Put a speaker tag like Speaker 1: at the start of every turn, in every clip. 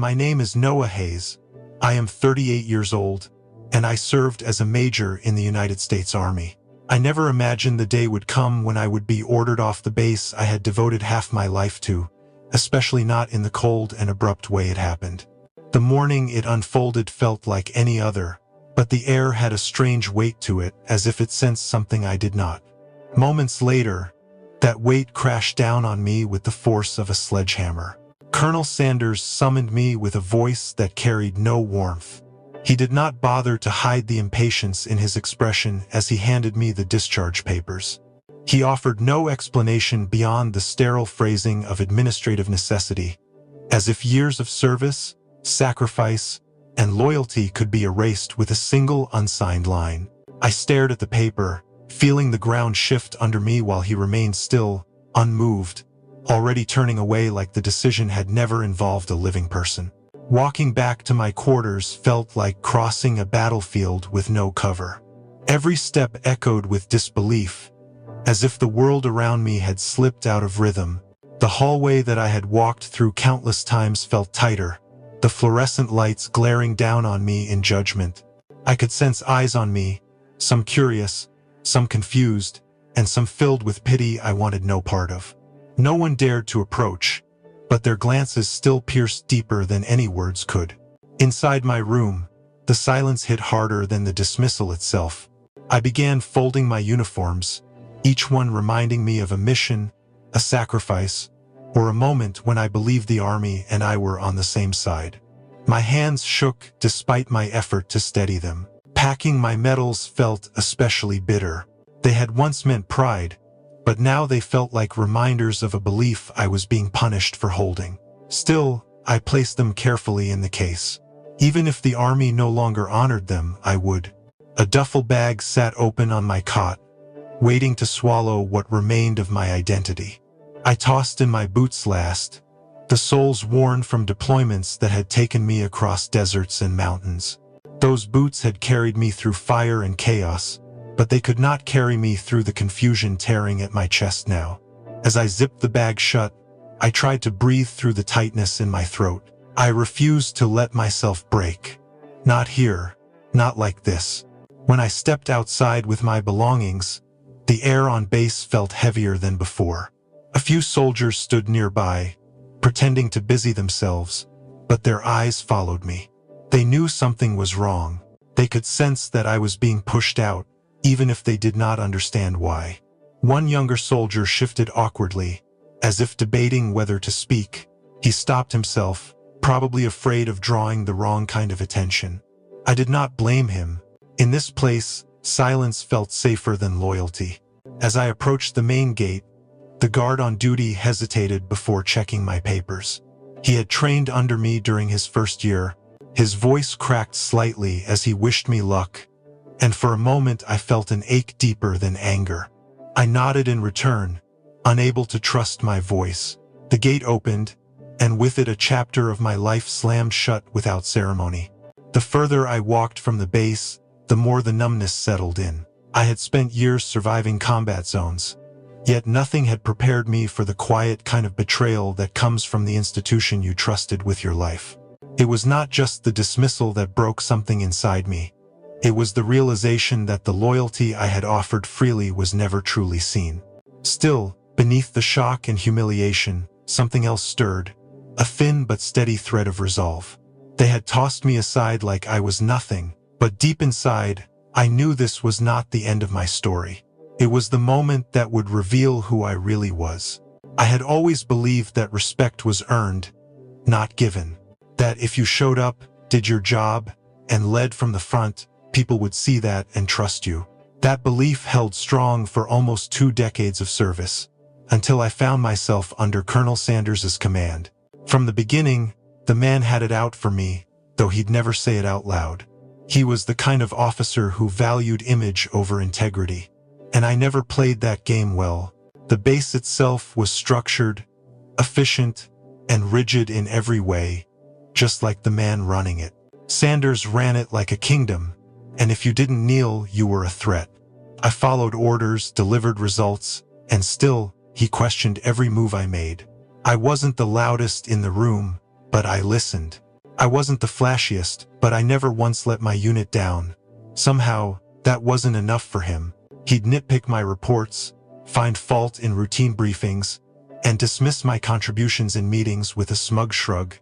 Speaker 1: My name is Noah Hayes. I am 38 years old, and I served as a major in the United States Army. I never imagined the day would come when I would be ordered off the base I had devoted half my life to, especially not in the cold and abrupt way it happened. The morning it unfolded felt like any other, but the air had a strange weight to it, as if it sensed something I did not. Moments later, that weight crashed down on me with the force of a sledgehammer. Colonel Sanders summoned me with a voice that carried no warmth. He did not bother to hide the impatience in his expression as he handed me the discharge papers. He offered no explanation beyond the sterile phrasing of administrative necessity, as if years of service, sacrifice, and loyalty could be erased with a single unsigned line. I stared at the paper, feeling the ground shift under me while he remained still, unmoved, already turning away like the decision had never involved a living person. Walking back to my quarters felt like crossing a battlefield with no cover. Every step echoed with disbelief, as if the world around me had slipped out of rhythm. The hallway that I had walked through countless times felt tighter, the fluorescent lights glaring down on me in judgment. I could sense eyes on me, some curious, some confused, and some filled with pity I wanted no part of. No one dared to approach, but their glances still pierced deeper than any words could. Inside my room, the silence hit harder than the dismissal itself. I began folding my uniforms, each one reminding me of a mission, a sacrifice, or a moment when I believed the Army and I were on the same side. My hands shook despite my effort to steady them. Packing my medals felt especially bitter. They had once meant pride, but now they felt like reminders of a belief I was being punished for holding. Still, I placed them carefully in the case. Even if the Army no longer honored them, I would. A duffel bag sat open on my cot, waiting to swallow what remained of my identity. I tossed in my boots last, the soles worn from deployments that had taken me across deserts and mountains. Those boots had carried me through fire and chaos, but they could not carry me through the confusion tearing at my chest now. As I zipped the bag shut, I tried to breathe through the tightness in my throat. I refused to let myself break. Not here, not like this. When I stepped outside with my belongings, the air on base felt heavier than before. A few soldiers stood nearby, pretending to busy themselves, but their eyes followed me. They knew something was wrong. They could sense that I was being pushed out, even if they did not understand why. One younger soldier shifted awkwardly, as if debating whether to speak. He stopped himself, probably afraid of drawing the wrong kind of attention. I did not blame him. In this place, silence felt safer than loyalty. As I approached the main gate, the guard on duty hesitated before checking my papers. He had trained under me during his first year. His voice cracked slightly as he wished me luck, and for a moment I felt an ache deeper than anger. I nodded in return, unable to trust my voice. The gate opened, and with it a chapter of my life slammed shut without ceremony. The further I walked from the base, the more the numbness settled in. I had spent years surviving combat zones, yet nothing had prepared me for the quiet kind of betrayal that comes from the institution you trusted with your life. It was not just the dismissal that broke something inside me. It was the realization that the loyalty I had offered freely was never truly seen. Still, beneath the shock and humiliation, something else stirred, a thin but steady thread of resolve. They had tossed me aside like I was nothing, but deep inside, I knew this was not the end of my story. It was the moment that would reveal who I really was. I had always believed that respect was earned, not given. That if you showed up, did your job, and led from the front, people would see that and trust you. That belief held strong for almost 2 decades of service, until I found myself under Colonel Sanders' command. From the beginning, the man had it out for me, though he'd never say it out loud. He was the kind of officer who valued image over integrity, and I never played that game well. The base itself was structured, efficient, and rigid in every way, just like the man running it. Sanders ran it like a kingdom, and if you didn't kneel, you were a threat. I followed orders, delivered results, and still, he questioned every move I made. I wasn't the loudest in the room, but I listened. I wasn't the flashiest, but I never once let my unit down. Somehow, that wasn't enough for him. He'd nitpick my reports, find fault in routine briefings, and dismiss my contributions in meetings with a smug shrug.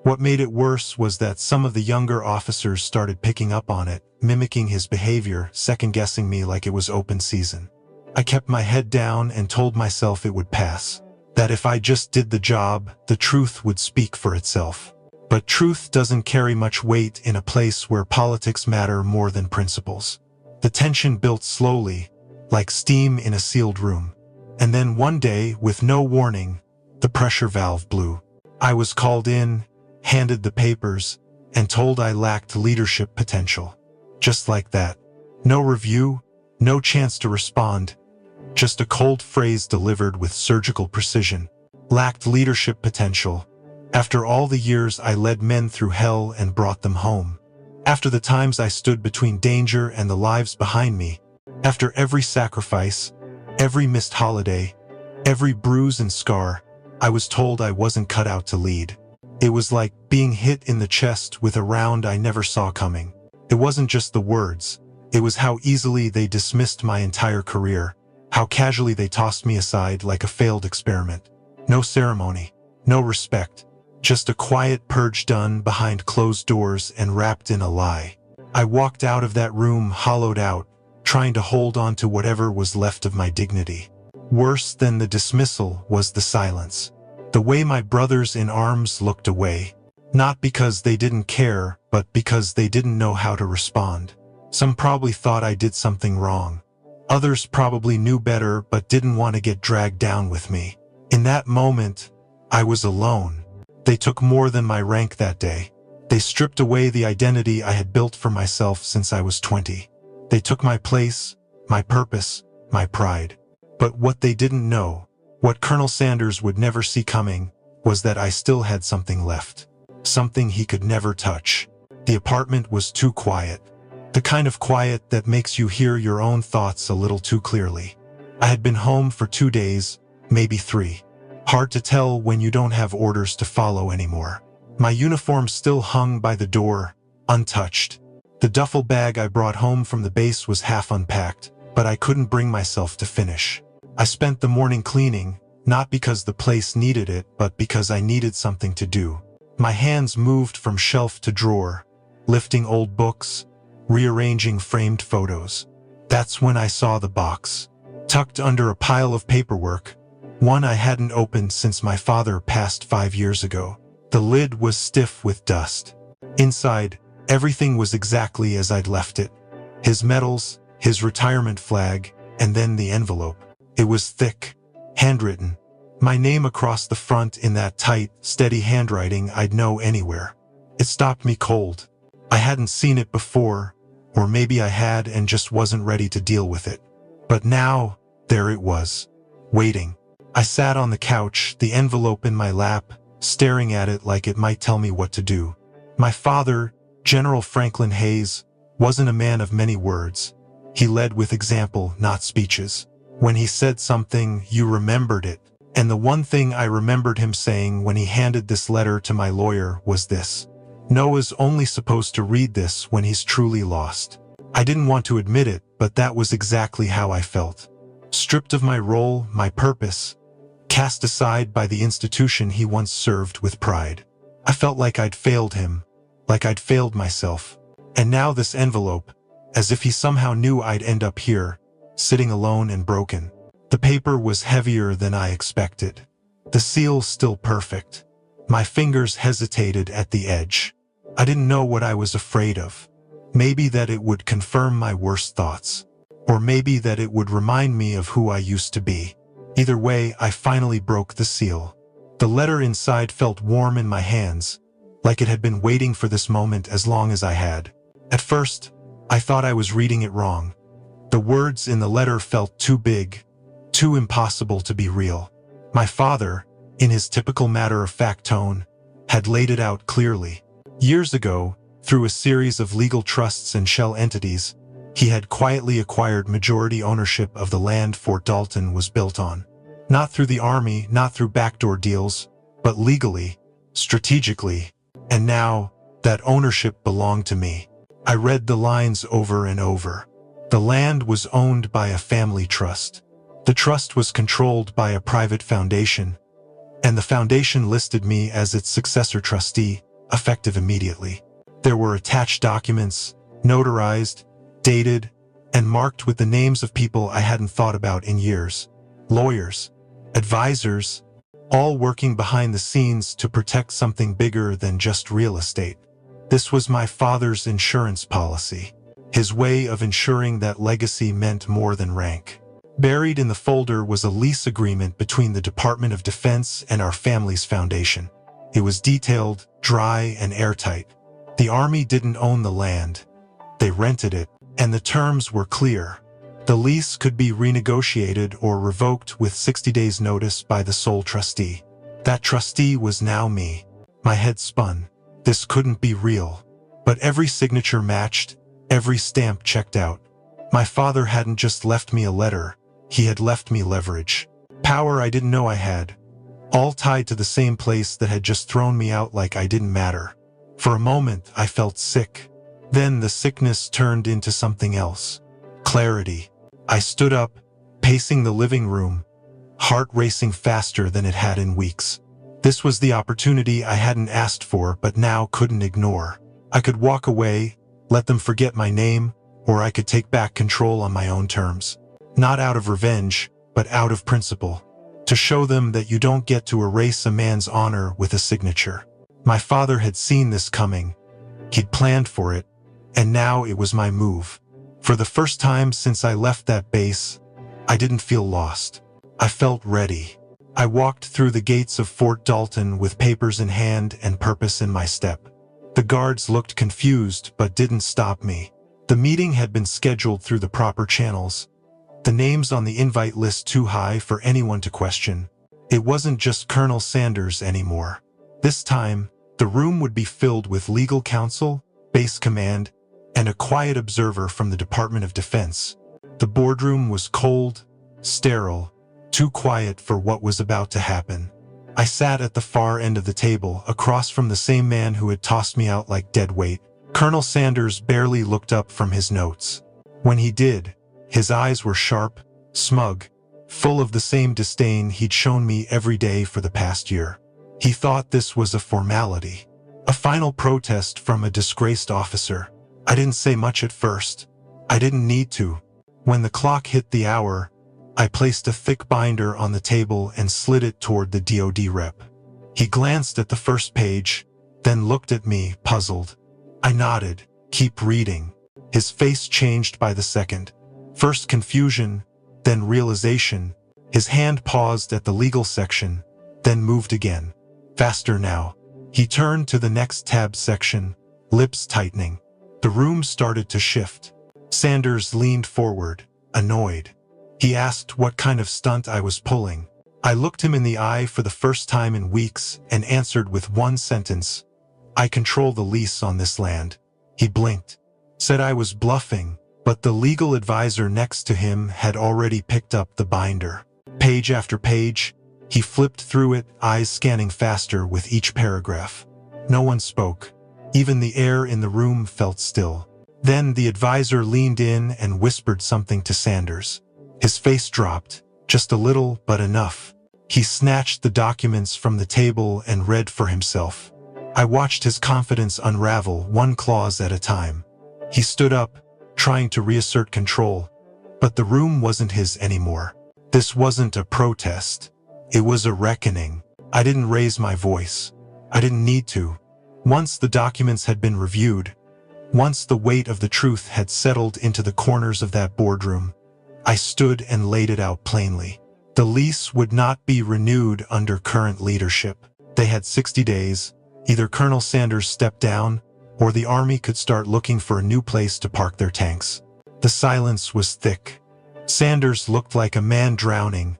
Speaker 1: What made it worse was that some of the younger officers started picking up on it, mimicking his behavior, second-guessing me like it was open season. I kept my head down and told myself it would pass, that if I just did the job, the truth would speak for itself. But truth doesn't carry much weight in a place where politics matter more than principles. The tension built slowly, like steam in a sealed room. And then one day, with no warning, the pressure valve blew. I was called in, handed the papers, and told I lacked leadership potential. Just like that. No review, no chance to respond. Just a cold phrase delivered with surgical precision. Lacked leadership potential. After all the years I led men through hell and brought them home. After the times I stood between danger and the lives behind me. After every sacrifice, every missed holiday, every bruise and scar, I was told I wasn't cut out to lead. It was like being hit in the chest with a round I never saw coming. It wasn't just the words. It was how easily they dismissed my entire career. How casually they tossed me aside like a failed experiment. No ceremony, no respect. Just a quiet purge done behind closed doors and wrapped in a lie. I walked out of that room hollowed out, trying to hold on to whatever was left of my dignity. Worse than the dismissal was the silence. The way my brothers in arms looked away. Not because they didn't care, but because they didn't know how to respond. Some probably thought I did something wrong. Others probably knew better but didn't want to get dragged down with me. In that moment, I was alone. They took more than my rank that day. They stripped away the identity I had built for myself since I was 20. They took my place, my purpose, my pride. But what they didn't know, what Colonel Sanders would never see coming, was that I still had something left. Something he could never touch. The apartment was too quiet. The kind of quiet that makes you hear your own thoughts a little too clearly. I had been home for 2 days, maybe 3. Hard to tell when you don't have orders to follow anymore. My uniform still hung by the door, untouched. The duffel bag I brought home from the base was half unpacked, but I couldn't bring myself to finish. I spent the morning cleaning, not because the place needed it, but because I needed something to do. My hands moved from shelf to drawer, lifting old books, rearranging framed photos. That's when I saw the box, tucked under a pile of paperwork, one I hadn't opened since my father passed 5 years ago. The lid was stiff with dust. Inside, everything was exactly as I'd left it. His medals, his retirement flag, and then the envelope. It was thick, handwritten. My name across the front in that tight, steady handwriting I'd know anywhere. It stopped me cold. I hadn't seen it before, or maybe I had and just wasn't ready to deal with it. But now, there it was, waiting. I sat on the couch, the envelope in my lap, staring at it like it might tell me what to do. My father, General Franklin Hayes, wasn't a man of many words. He led with example, not speeches. When he said something, you remembered it. And the one thing I remembered him saying when he handed this letter to my lawyer was this: Noah's only supposed to read this when he's truly lost. I didn't want to admit it, but that was exactly how I felt. Stripped of my role, my purpose, cast aside by the institution he once served with pride. I felt like I'd failed him, like I'd failed myself. And now this envelope, as if he somehow knew I'd end up here, sitting alone and broken. The paper was heavier than I expected. The seal still perfect. My fingers hesitated at the edge. I didn't know what I was afraid of. Maybe that it would confirm my worst thoughts. Or maybe that it would remind me of who I used to be. Either way, I finally broke the seal. The letter inside felt warm in my hands, like it had been waiting for this moment as long as I had. At first, I thought I was reading it wrong. The words in the letter felt too big, too impossible to be real. My father, in his typical matter-of-fact tone, had laid it out clearly. Years ago, through a series of legal trusts and shell entities, he had quietly acquired majority ownership of the land Fort Dalton was built on. Not through the army, not through backdoor deals, but legally, strategically. And now, that ownership belonged to me. I read the lines over and over. The land was owned by a family trust. The trust was controlled by a private foundation, and the foundation listed me as its successor trustee, effective immediately. There were attached documents, notarized, dated, and marked with the names of people I hadn't thought about in years. Lawyers, advisors, all working behind the scenes to protect something bigger than just real estate. This was my father's insurance policy, his way of ensuring that legacy meant more than rank. Buried in the folder was a lease agreement between the Department of Defense and our family's foundation. It was detailed, dry, and airtight. The Army didn't own the land. They rented it, and the terms were clear. The lease could be renegotiated or revoked with 60 days' notice by the sole trustee. That trustee was now me. My head spun. This couldn't be real. But every signature matched, every stamp checked out. My father hadn't just left me a letter, he had left me leverage. Power I didn't know I had. All tied to the same place that had just thrown me out like I didn't matter. For a moment, I felt sick. Then the sickness turned into something else. Clarity. I stood up, pacing the living room, heart racing faster than it had in weeks. This was the opportunity I hadn't asked for but now couldn't ignore. I could walk away, let them forget my name, or I could take back control on my own terms. Not out of revenge, but out of principle. To show them that you don't get to erase a man's honor with a signature. My father had seen this coming. He'd planned for it, and now it was my move. For the first time since I left that base, I didn't feel lost. I felt ready. I walked through the gates of Fort Dalton with papers in hand and purpose in my step. The guards looked confused but didn't stop me. The meeting had been scheduled through the proper channels. The names on the invite list too high for anyone to question. It wasn't just Colonel Sanders anymore. This time, the room would be filled with legal counsel, base command, and a quiet observer from the Department of Defense. The boardroom was cold, sterile, too quiet for what was about to happen. I sat at the far end of the table, across from the same man who had tossed me out like dead weight. Colonel Sanders barely looked up from his notes. When he did, his eyes were sharp, smug, full of the same disdain he'd shown me every day for the past year. He thought this was a formality, a final protest from a disgraced officer. I didn't say much at first. I didn't need to. When the clock hit the hour, I placed a thick binder on the table and slid it toward the DoD rep. He glanced at the first page, then looked at me, puzzled. I nodded. Keep reading. His face changed by the second. First confusion, then realization. His hand paused at the legal section, then moved again. Faster now. He turned to the next tab section, lips tightening. The room started to shift. Sanders leaned forward, annoyed. He asked what kind of stunt I was pulling. I looked him in the eye for the first time in weeks and answered with one sentence. I control the lease on this land. He blinked, said I was bluffing, but the legal advisor next to him had already picked up the binder. Page after page, he flipped through it, eyes scanning faster with each paragraph. No one spoke. Even the air in the room felt still. Then the advisor leaned in and whispered something to Sanders. His face dropped, just a little but enough. He snatched the documents from the table and read for himself. I watched his confidence unravel one clause at a time. He stood up, trying to reassert control, but the room wasn't his anymore. This wasn't a protest. It was a reckoning. I didn't raise my voice. I didn't need to. Once the documents had been reviewed, once the weight of the truth had settled into the corners of that boardroom, I stood and laid it out plainly. The lease would not be renewed under current leadership. They had 60 days. Either Colonel Sanders stepped down, or the Army could start looking for a new place to park their tanks. The silence was thick. Sanders looked like a man drowning,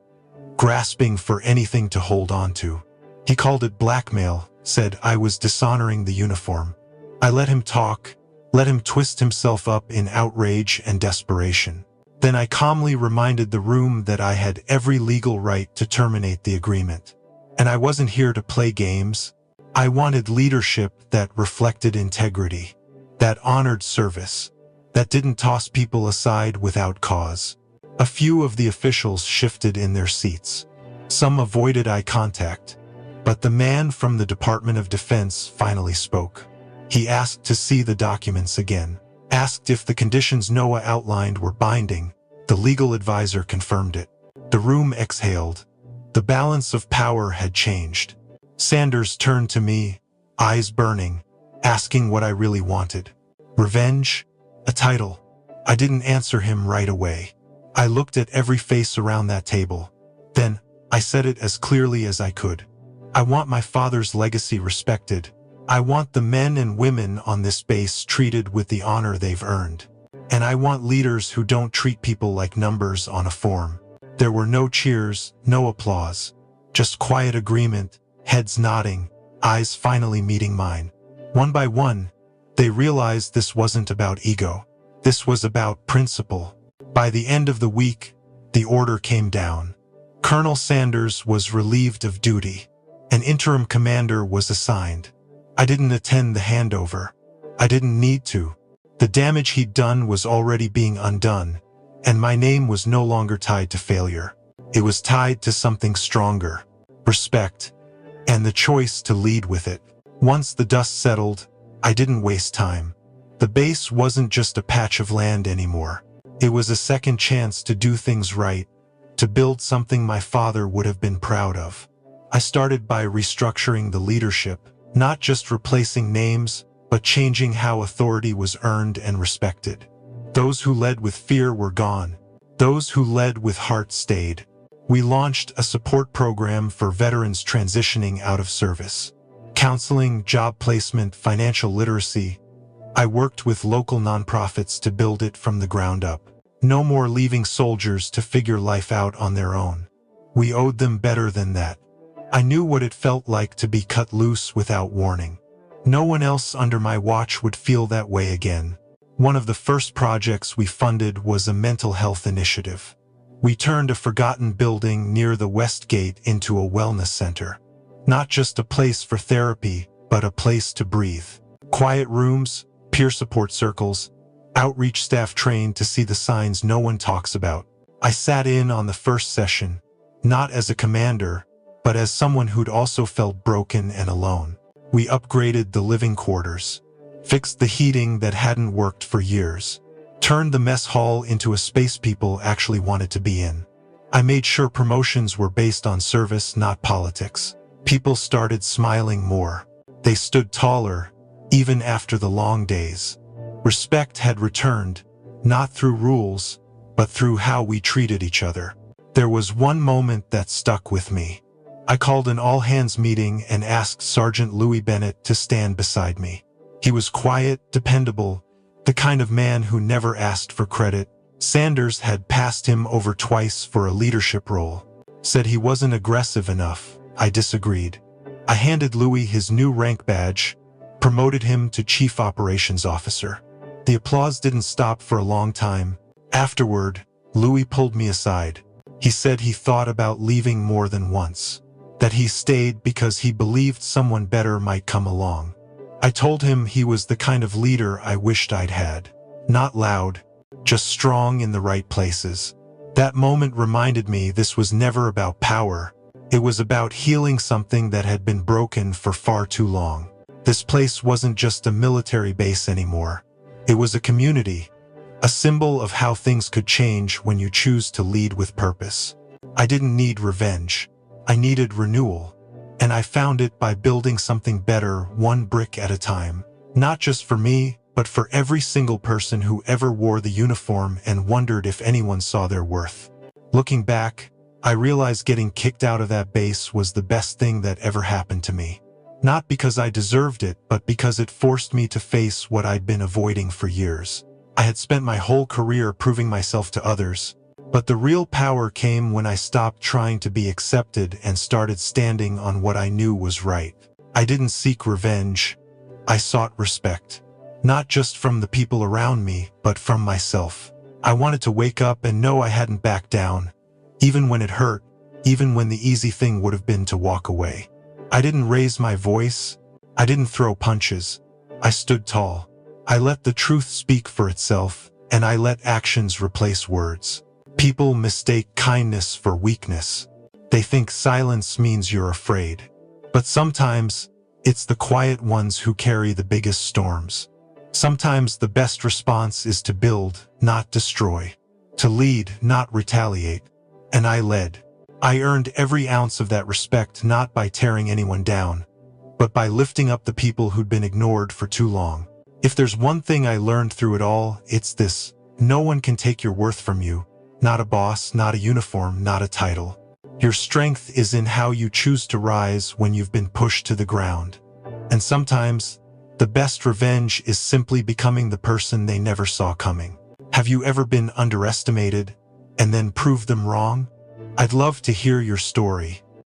Speaker 1: grasping for anything to hold on to. He called it blackmail, said I was dishonoring the uniform. I let him talk, let him twist himself up in outrage and desperation. Then I calmly reminded the room that I had every legal right to terminate the agreement. And I wasn't here to play games. I wanted leadership that reflected integrity, that honored service, that didn't toss people aside without cause. A few of the officials shifted in their seats. Some avoided eye contact, but the man from the Department of Defense finally spoke. He asked to see the documents again, asked if the conditions Noah outlined were binding. The legal advisor confirmed it. The room exhaled. The balance of power had changed. Sanders turned to me, eyes burning, asking what I really wanted. Revenge? A title? I didn't answer him right away. I looked at every face around that table. Then, I said it as clearly as I could. I want my father's legacy respected. I want the men and women on this base treated with the honor they've earned. And I want leaders who don't treat people like numbers on a form. There were no cheers, no applause. Just quiet agreement, heads nodding, eyes finally meeting mine. One by one, they realized this wasn't about ego. This was about principle. By the end of the week, the order came down. Colonel Sanders was relieved of duty. An interim commander was assigned. I didn't attend the handover. I didn't need to. The damage he'd done was already being undone, and my name was no longer tied to failure. It was tied to something stronger, respect, and the choice to lead with it. Once the dust settled, I didn't waste time. The base wasn't just a patch of land anymore. It was a second chance to do things right, to build something my father would have been proud of. I started by restructuring the leadership, not just replacing names, but changing how authority was earned and respected. Those who led with fear were gone. Those who led with heart stayed. We launched a support program for veterans transitioning out of service. Counseling, job placement, financial literacy. I worked with local nonprofits to build it from the ground up. No more leaving soldiers to figure life out on their own. We owed them better than that. I knew what it felt like to be cut loose without warning. No one else under my watch would feel that way again. One of the first projects we funded was a mental health initiative. We turned a forgotten building near the West Gate into a wellness center. Not just a place for therapy, but a place to breathe. Quiet rooms, peer support circles, outreach staff trained to see the signs no one talks about. I sat in on the first session, not as a commander, but as someone who'd also felt broken and alone. We upgraded the living quarters, fixed the heating that hadn't worked for years, turned the mess hall into a space people actually wanted to be in. I made sure promotions were based on service, not politics. People started smiling more. They stood taller, even after the long days. Respect had returned, not through rules, but through how we treated each other. There was one moment that stuck with me. I called an all-hands meeting and asked Sergeant Louis Bennett to stand beside me. He was quiet, dependable, the kind of man who never asked for credit. Sanders had passed him over twice for a leadership role. Said he wasn't aggressive enough. I disagreed. I handed Louis his new rank badge, promoted him to Chief Operations Officer. The applause didn't stop for a long time. Afterward, Louis pulled me aside. He said he thought about leaving more than once. That he stayed because he believed someone better might come along. I told him he was the kind of leader I wished I'd had. Not loud, just strong in the right places. That moment reminded me this was never about power. It was about healing something that had been broken for far too long. This place wasn't just a military base anymore. It was a community, a symbol of how things could change when you choose to lead with purpose. I didn't need revenge. I needed renewal, and I found it by building something better one brick at a time. Not just for me, but for every single person who ever wore the uniform and wondered if anyone saw their worth. Looking back, I realized getting kicked out of that base was the best thing that ever happened to me. Not because I deserved it, but because it forced me to face what I'd been avoiding for years. I had spent my whole career proving myself to others, but the real power came when I stopped trying to be accepted and started standing on what I knew was right. I didn't seek revenge. I sought respect. Not just from the people around me, but from myself. I wanted to wake up and know I hadn't backed down, even when it hurt, even when the easy thing would have been to walk away. I didn't raise my voice. I didn't throw punches. I stood tall. I let the truth speak for itself, and I let actions replace words. People mistake kindness for weakness. They think silence means you're afraid. But sometimes, it's the quiet ones who carry the biggest storms. Sometimes the best response is to build, not destroy. To lead, not retaliate. And I led. I earned every ounce of that respect not by tearing anyone down, but by lifting up the people who'd been ignored for too long. If there's one thing I learned through it all, it's this: no one can take your worth from you. Not a boss, not a uniform, not a title. Your strength is in how you choose to rise when you've been pushed to the ground. And sometimes, the best revenge is simply becoming the person they never saw coming. Have you ever been underestimated and then proved them wrong? I'd love to hear your story.